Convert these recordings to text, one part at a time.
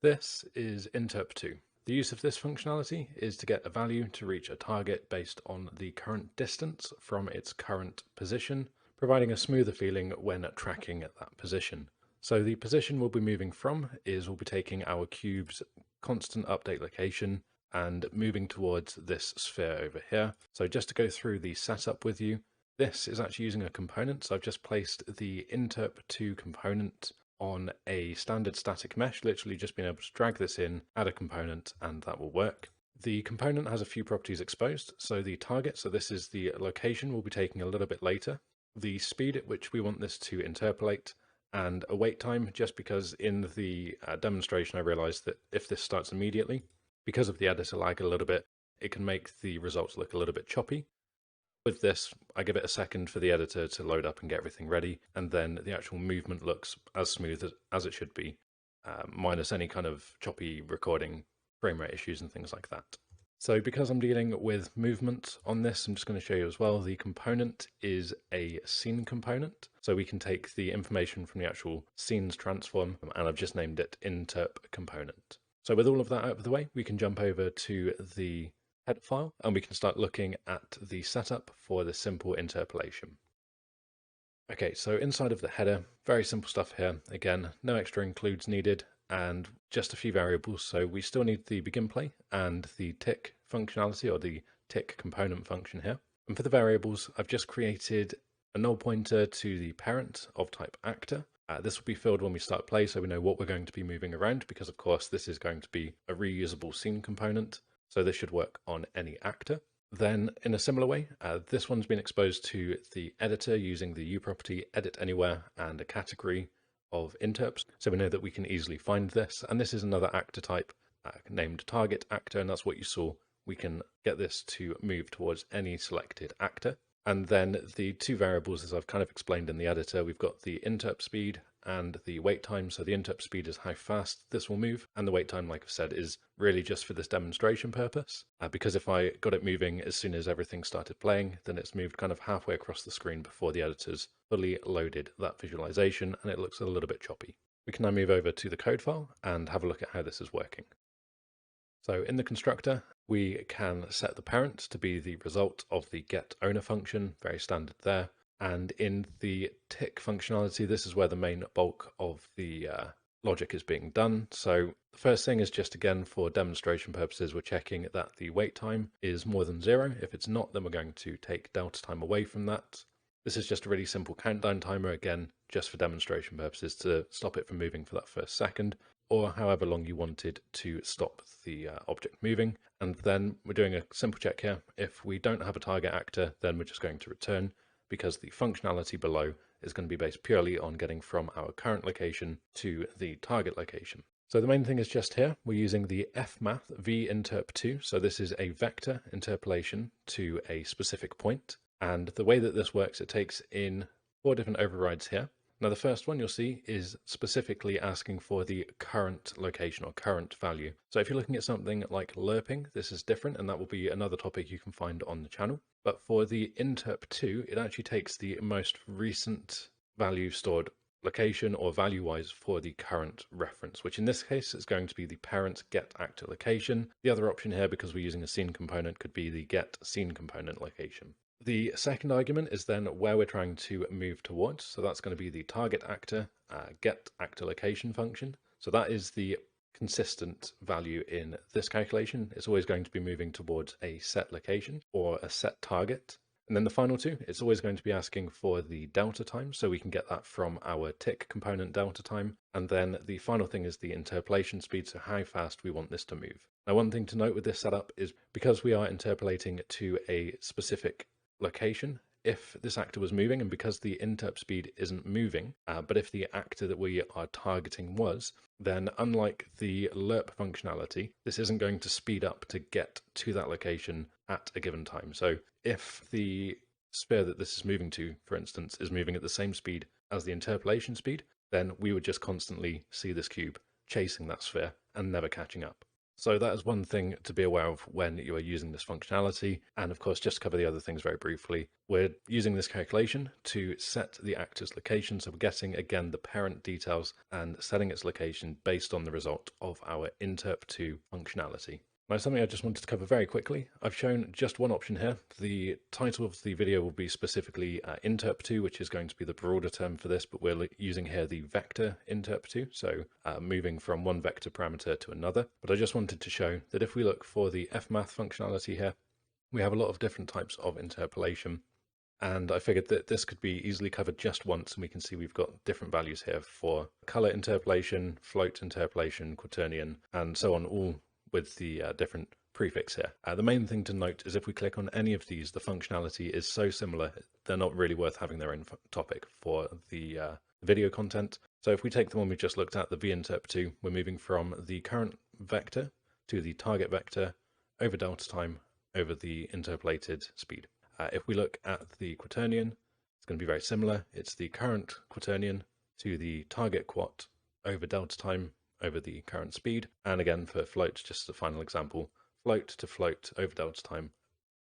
This is InterpTo. The use of this functionality is to get a value to reach a target based on the current distance from its current position, providing a smoother feeling when tracking at that position. So the position we'll be moving from is we'll be taking our cube's constant update location and moving towards this sphere over here. So just to go through the setup with you, this is actually using a component. So I've just placed the InterpTo component on a standard static mesh, literally just being able to drag this in, add a component, and that will work. The component has a few properties exposed. So the target, so this is the location we'll be taking a little bit later, the speed at which we want this to interpolate, and a wait time, just because in the demonstration I realized that if this starts immediately, because of the editor lag a little bit, it can make the results look a little bit choppy. With this, I give it a second for the editor to load up and get everything ready, and then the actual movement looks as smooth as it should be, minus any kind of choppy recording, frame rate issues and things like that. So because I'm dealing with movement on this, I'm just going to show you as well, the component is a scene component. So we can take the information from the actual scenes transform, and I've just named it interp component. So with all of that out of the way, we can jump over to the header file and we can start looking at the setup for the simple interpolation. Okay, so inside of the header, very simple stuff here. Again, no extra includes needed and just a few variables. So we still need the begin play and the tick functionality, or the tick component function here. And for the variables, I've just created a null pointer to the parent of type actor. This will be filled when we start play, so we know what we're going to be moving around, because of course this is going to be a reusable scene component. So this should work on any actor. Then in a similar way, this one's been exposed to the editor using the U property edit anywhere and a category of interps. So we know that we can easily find this. And this is another actor type named target actor. And that's what you saw. We can get this to move towards any selected actor. And then the two variables, as I've kind of explained in the editor, we've got the interp speed and the wait time. So the interp speed is how fast this will move, and the wait time, like I've said, is really just for this demonstration purpose. Because if I got it moving as soon as everything started playing, then it's moved kind of halfway across the screen before the editor's fully loaded that visualization, and it looks a little bit choppy. We can now move over to the code file and have a look at how this is working. So in the constructor, we can set the parent to be the result of the getOwner function, very standard there. And in the tick functionality, this is where the main bulk of the logic is being done. So the first thing is just, again, for demonstration purposes, we're checking that the wait time is more than 0. If it's not, then we're going to take delta time away from that. This is just a really simple countdown timer, again, just for demonstration purposes, to stop it from moving for that first second, or however long you wanted to stop the object moving. And then we're doing a simple check here. If we don't have a target actor, then we're just going to return, because the functionality below is going to be based purely on getting from our current location to the target location. So the main thing is just here, we're using the fmath v-interp2. So this is a vector interpolation to a specific point. And the way that this works, it takes in 4 different overrides here. Now the first one you'll see is specifically asking for the current location or current value. So if you're looking at something like lerping, this is different, and that will be another topic you can find on the channel. But for the interp2, it actually takes the most recent value stored location or value-wise for the current reference, which in this case is going to be the parent get actor location. The other option here, because we're using a scene component, could be the get scene component location. The second argument is then where we're trying to move towards. So that's going to be the target actor get actor location function. So that is the consistent value in this calculation. It's always going to be moving towards a set location or a set target. And then the final two, it's always going to be asking for the delta time. So we can get that from our tick component delta time. And then the final thing is the interpolation speed, so how fast we want this to move. Now, one thing to note with this setup is because we are interpolating to a specific location, if this actor was moving, and because the interp speed isn't moving, but if the actor that we are targeting was, then unlike the lerp functionality, this isn't going to speed up to get to that location at a given time. So if the sphere that this is moving to, for instance, is moving at the same speed as the interpolation speed, then we would just constantly see this cube chasing that sphere and never catching up. So that is one thing to be aware of when you are using this functionality. And of course, just to cover the other things very briefly, we're using this calculation to set the actor's location. So we're getting, again, the parent details and setting its location based on the result of our InterpTo functionality. Now, something I just wanted to cover very quickly. I've shown just one option here. The title of the video will be specifically InterpTo, which is going to be the broader term for this, but we're using here the vector InterpTo, so moving from one vector parameter to another. But I just wanted to show that if we look for the fmath functionality here, we have a lot of different types of interpolation. And I figured that this could be easily covered just once, and we can see we've got different values here for color interpolation, float interpolation, quaternion, and so on, all with the different prefix here. The main thing to note is if we click on any of these, the functionality is so similar, they're not really worth having their own topic for the video content. So if we take the one we just looked at, the vinterp2, we're moving from the current vector to the target vector over delta time over the interpolated speed. If we look at the quaternion, it's going to be very similar. It's the current quaternion to the target quat over delta time over the current speed. And again, for float, just the final example, float to float over delta time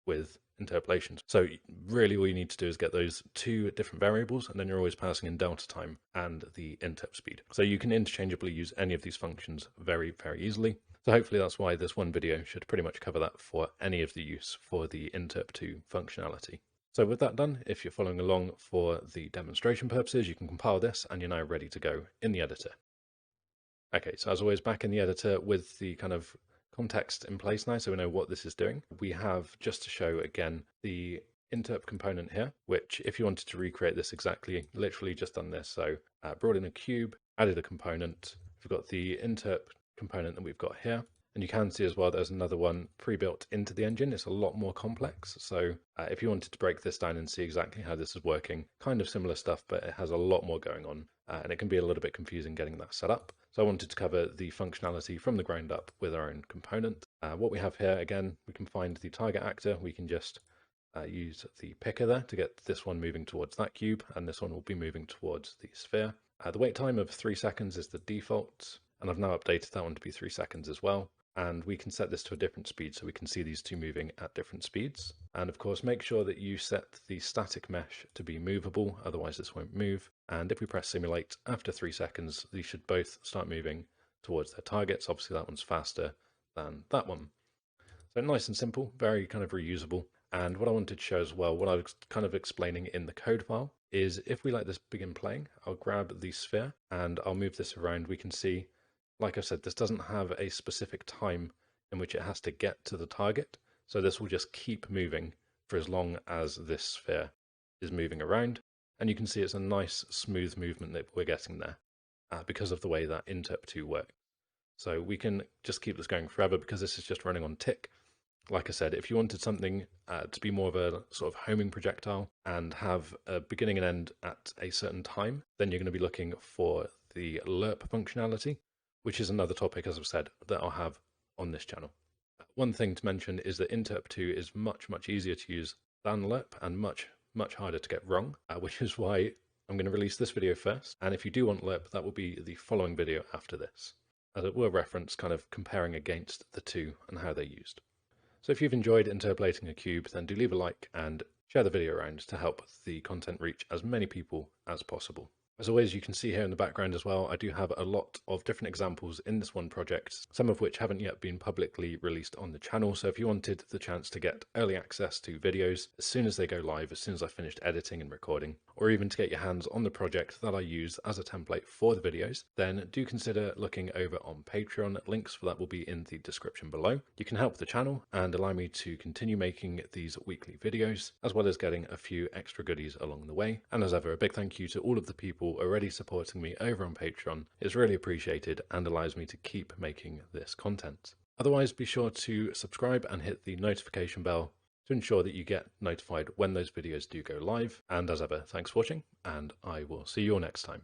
with interpolations. So really all you need to do is get those two different variables, and then you're always passing in delta time and the interp speed. So you can interchangeably use any of these functions very, very easily. So hopefully that's why this one video should pretty much cover that for any of the use for the InterpTo functionality. So with that done, if you're following along for the demonstration purposes, you can compile this and you're now ready to go in the editor. Okay, so as always, back in the editor with the kind of context in place now, so we know what this is doing. We have, just to show again, the interp component here, which if you wanted to recreate this exactly, literally just done this. So brought in a cube, added a component. We've got the interp component that we've got here. And you can see as well, there's another one pre-built into the engine. It's a lot more complex. So if you wanted to break this down and see exactly how this is working, kind of similar stuff, but it has a lot more going on. And it can be a little bit confusing getting that set up. So I wanted to cover the functionality from the ground up with our own component. What we have here, again, we can find the target actor. We can just use the picker there to get this one moving towards that cube, and this one will be moving towards the sphere. The wait time of 3 seconds is the default, and I've now updated that one to be 3 seconds as well. And we can set this to a different speed so we can see these two moving at different speeds. And of course, make sure that you set the static mesh to be movable, otherwise this won't move. And if we press simulate, after 3 seconds, these should both start moving towards their targets. Obviously that one's faster than that one. So nice and simple, very kind of reusable. And what I wanted to show as well, what I was kind of explaining in the code file, is if we let this begin playing, I'll grab the sphere and I'll move this around. We can see, like I said, this doesn't have a specific time in which it has to get to the target. So this will just keep moving for as long as this sphere is moving around. And you can see it's a nice smooth movement that we're getting there because of the way that InterpTo works. So we can just keep this going forever because this is just running on tick. Like I said, if you wanted something to be more of a sort of homing projectile and have a beginning and end at a certain time, then you're going to be looking for the lerp functionality, which is another topic, as I've said, that I'll have on this channel. One thing to mention is that InterpTo is much, much easier to use than lerp and much, much harder to get wrong, which is why I'm going to release this video first. And if you do want lerp, that will be the following video after this, as it will reference kind of comparing against the two and how they're used. So if you've enjoyed interpolating a cube, then do leave a like and share the video around to help the content reach as many people as possible. As always, you can see here in the background as well, I do have a lot of different examples in this one project, some of which haven't yet been publicly released on the channel. So if you wanted the chance to get early access to videos as soon as they go live, as soon as I finished editing and recording, or even to get your hands on the project that I use as a template for the videos, then do consider looking over on Patreon. Links for that will be in the description below. You can help the channel and allow me to continue making these weekly videos, as well as getting a few extra goodies along the way. And as ever, a big thank you to all of the people already supporting me over on Patreon. It's really appreciated and allows me to keep making this content. Otherwise, be sure to subscribe and hit the notification bell to ensure that you get notified when those videos do go live. And as ever, thanks for watching, and I will see you all next time.